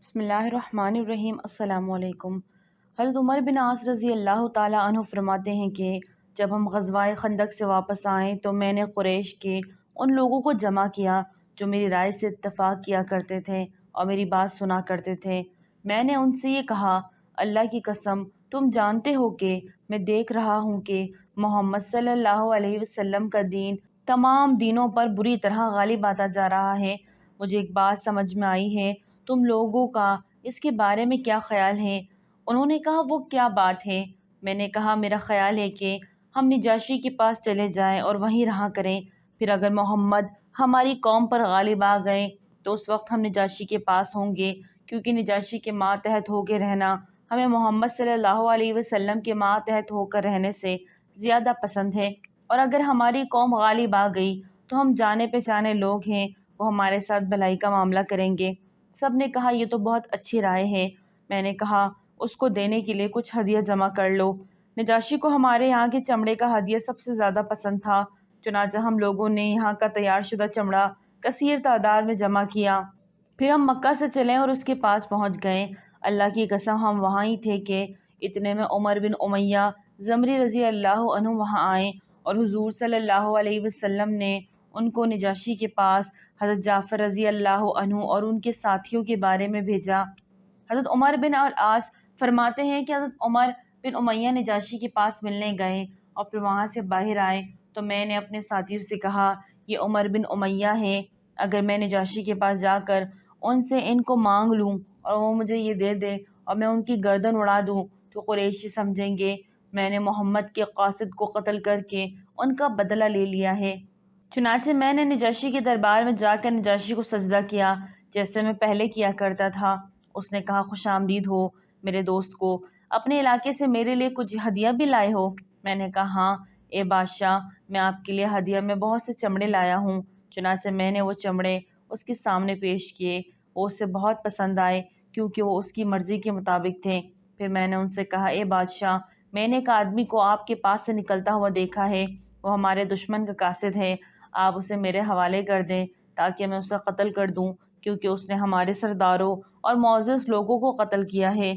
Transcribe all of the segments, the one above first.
بسم اللہ الرحمن الرحیم۔ السلام علیکم۔ حضرت عمر بن عاص رضی اللہ تعالیٰ عنہ فرماتے ہیں کہ جب ہم غزوہ خندق سے واپس آئیں تو میں نے قریش کے ان لوگوں کو جمع کیا جو میری رائے سے اتفاق کیا کرتے تھے اور میری بات سنا کرتے تھے۔ میں نے ان سے یہ کہا، اللہ کی قسم تم جانتے ہو کہ میں دیکھ رہا ہوں کہ محمد صلی اللہ علیہ وسلم کا دین تمام دینوں پر بری طرح غالب آتا جا رہا ہے۔ مجھے ایک بات سمجھ میں آئی ہے، تم لوگوں کا اس کے بارے میں کیا خیال ہے؟ انہوں نے کہا، وہ کیا بات ہے؟ میں نے کہا، میرا خیال ہے کہ ہم نجاشی کے پاس چلے جائیں اور وہیں رہا کریں، پھر اگر محمد ہماری قوم پر غالب آ گئے تو اس وقت ہم نجاشی کے پاس ہوں گے، کیونکہ نجاشی کے ماتحت ہو کے رہنا ہمیں محمد صلی اللہ علیہ وسلم کے ماتحت ہو کر رہنے سے زیادہ پسند ہے، اور اگر ہماری قوم غالب آ گئی تو ہم جانے پہچانے لوگ ہیں، وہ ہمارے ساتھ بھلائی کا معاملہ کریں گے۔ سب نے کہا، یہ تو بہت اچھی رائے ہے۔ میں نے کہا، اس کو دینے کے لیے کچھ ہدیہ جمع کر لو۔ نجاشی کو ہمارے یہاں کے چمڑے کا ہدیہ سب سے زیادہ پسند تھا، چنانچہ ہم لوگوں نے یہاں کا تیار شدہ چمڑا کثیر تعداد میں جمع کیا۔ پھر ہم مکہ سے چلے اور اس کے پاس پہنچ گئے۔ اللہ کی قسم ہم وہاں ہی تھے کہ اتنے میں عمر بن امیہ زمری رضی اللہ عنہ وہاں آئے اور حضور صلی اللہ علیہ وسلم نے ان کو نجاشی کے پاس حضرت جعفر رضی اللہ عنہ اور ان کے ساتھیوں کے بارے میں بھیجا۔ حضرت عمر بن العاص فرماتے ہیں کہ حضرت عمر بن امیہ نجاشی کے پاس ملنے گئے اور پھر وہاں سے باہر آئے تو میں نے اپنے ساتھیوں سے کہا، یہ عمر بن امیہ ہے، اگر میں نجاشی کے پاس جا کر ان سے ان کو مانگ لوں اور وہ مجھے یہ دے دے اور میں ان کی گردن اڑا دوں تو قریشی سمجھیں گے میں نے محمد کے قاصد کو قتل کر کے ان کا بدلہ لے لیا ہے۔ چنانچہ میں نے نجاشی کے دربار میں جا کر نجاشی کو سجدہ کیا جیسے میں پہلے کیا کرتا تھا۔ اس نے کہا، خوش آمدید ہو میرے دوست کو، اپنے علاقے سے میرے لیے کچھ ہدیہ بھی لائے ہو؟ میں نے کہا، ہاں اے بادشاہ، میں آپ کے لیے ہدیہ میں بہت سے چمڑے لایا ہوں۔ چنانچہ میں نے وہ چمڑے اس کے سامنے پیش کیے، وہ اسے بہت پسند آئے کیونکہ وہ اس کی مرضی کے مطابق تھے۔ پھر میں نے ان سے کہا، اے بادشاہ، میں نے ایک آدمی کو آپ کے پاس سے نکلتا ہوا دیکھا ہے، وہ ہمارے دشمن کا قاصد ہے، آپ اسے میرے حوالے کر دیں تاکہ میں اسے قتل کر دوں، کیونکہ اس نے ہمارے سرداروں اور معزز لوگوں کو قتل کیا ہے۔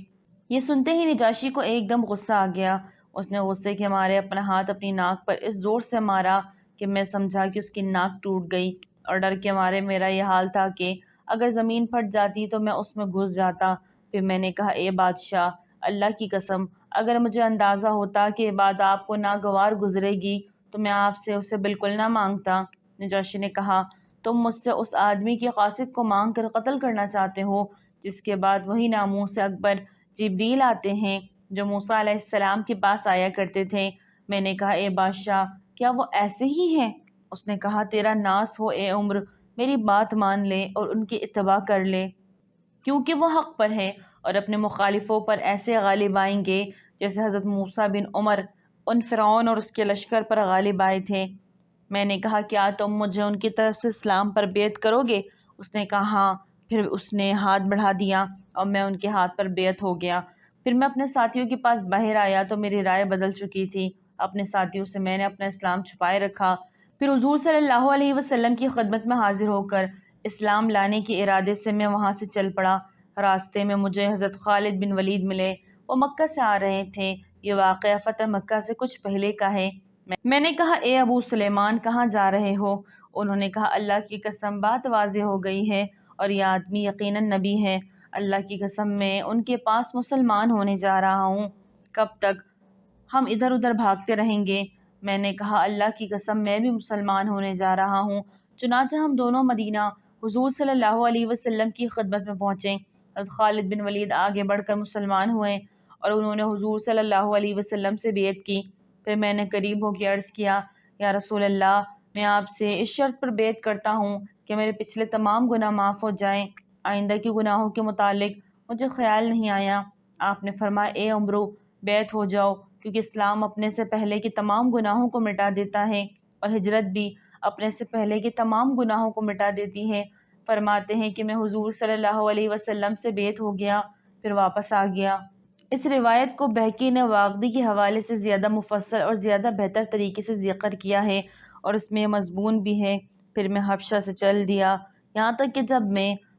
یہ سنتے ہی نجاشی کو ایک دم غصہ آ گیا۔ اس نے غصے کے مارے اپنا ہاتھ اپنی ناک پر اس زور سے مارا کہ میں سمجھا کہ اس کی ناک ٹوٹ گئی، اور ڈر کے مارے میرا یہ حال تھا کہ اگر زمین پھٹ جاتی تو میں اس میں گھس جاتا۔ پھر میں نے کہا، اے بادشاہ، اللہ کی قسم اگر مجھے اندازہ ہوتا کہ یہ بات آپ کو ناگوار گزرے گی تو میں آپ سے اسے بالکل نہ مانگتا۔ نجاشی نے کہا، تم مجھ سے اس آدمی کے قاصد کو مانگ کر قتل کرنا چاہتے ہو جس کے بعد وہی ناموس اکبر جبریل آتے ہیں جو موسیٰ علیہ السلام کے پاس آیا کرتے تھے۔ میں نے کہا، اے بادشاہ، کیا وہ ایسے ہی ہیں؟ اس نے کہا، تیرا ناس ہو اے عمر، میری بات مان لے اور ان کی اتباع کر لے، کیونکہ وہ حق پر ہے اور اپنے مخالفوں پر ایسے غالب آئیں گے جیسے حضرت موسیٰ بن عمر ان فرعون اور اس کے لشکر پر غالب آئے تھے۔ میں نے کہا، کیا تم مجھے ان کی طرف سے اسلام پر بیعت کرو گے؟ اس نے کہا، ہاں۔ پھر اس نے ہاتھ بڑھا دیا اور میں ان کے ہاتھ پر بیعت ہو گیا۔ پھر میں اپنے ساتھیوں کے پاس باہر آیا تو میری رائے بدل چکی تھی۔ اپنے ساتھیوں سے میں نے اپنا اسلام چھپائے رکھا۔ پھر حضور صلی اللہ علیہ وسلم کی خدمت میں حاضر ہو کر اسلام لانے کے ارادے سے میں وہاں سے چل پڑا۔ راستے میں مجھے حضرت خالد بن ولید ملے، وہ مکہ سے آ رہے تھے۔ یہ واقعہ فتح مکہ سے کچھ پہلے کا ہے۔ میں نے کہا، اے ابو سلیمان، کہاں جا رہے ہو؟ انہوں نے کہا، اللہ کی قسم بات واضح ہو گئی ہے اور یہ آدمی یقیناً نبی ہے، اللہ کی قسم میں ان کے پاس مسلمان ہونے جا رہا ہوں۔ کب تک ہم ادھر ادھر بھاگتے رہیں گے؟ میں نے کہا، اللہ کی قسم میں بھی مسلمان ہونے جا رہا ہوں۔ چنانچہ ہم دونوں مدینہ حضور صلی اللہ علیہ وسلم کی خدمت میں پہنچے۔ حضرت خالد بن ولید آگے بڑھ کر مسلمان ہوئے اور انہوں نے حضور صلی اللہ علیہ وسلم سے بیعت کی۔ پھر میں نے قریب ہو کے عرض کیا، یا رسول اللہ، میں آپ سے اس شرط پر بیعت کرتا ہوں کہ میرے پچھلے تمام گناہ معاف ہو جائیں، آئندہ کے گناہوں کے متعلق مجھے خیال نہیں آیا۔ آپ نے فرمایا، اے عمرو، بیعت ہو جاؤ، کیونکہ اسلام اپنے سے پہلے کے تمام گناہوں کو مٹا دیتا ہے اور ہجرت بھی اپنے سے پہلے کے تمام گناہوں کو مٹا دیتی ہے۔ فرماتے ہیں کہ میں حضور صلی اللہ علیہ وسلم سے بیعت ہو گیا، پھر واپس آ گیا۔ اس روایت کو بہقی نے واقدی کے حوالے سے زیادہ مفصل اور زیادہ بہتر طریقے سے ذکر کیا ہے اور اس میں یہ مضمون بھی ہے، پھر میں حبشہ سے چل دیا، یہاں تک کہ جب میں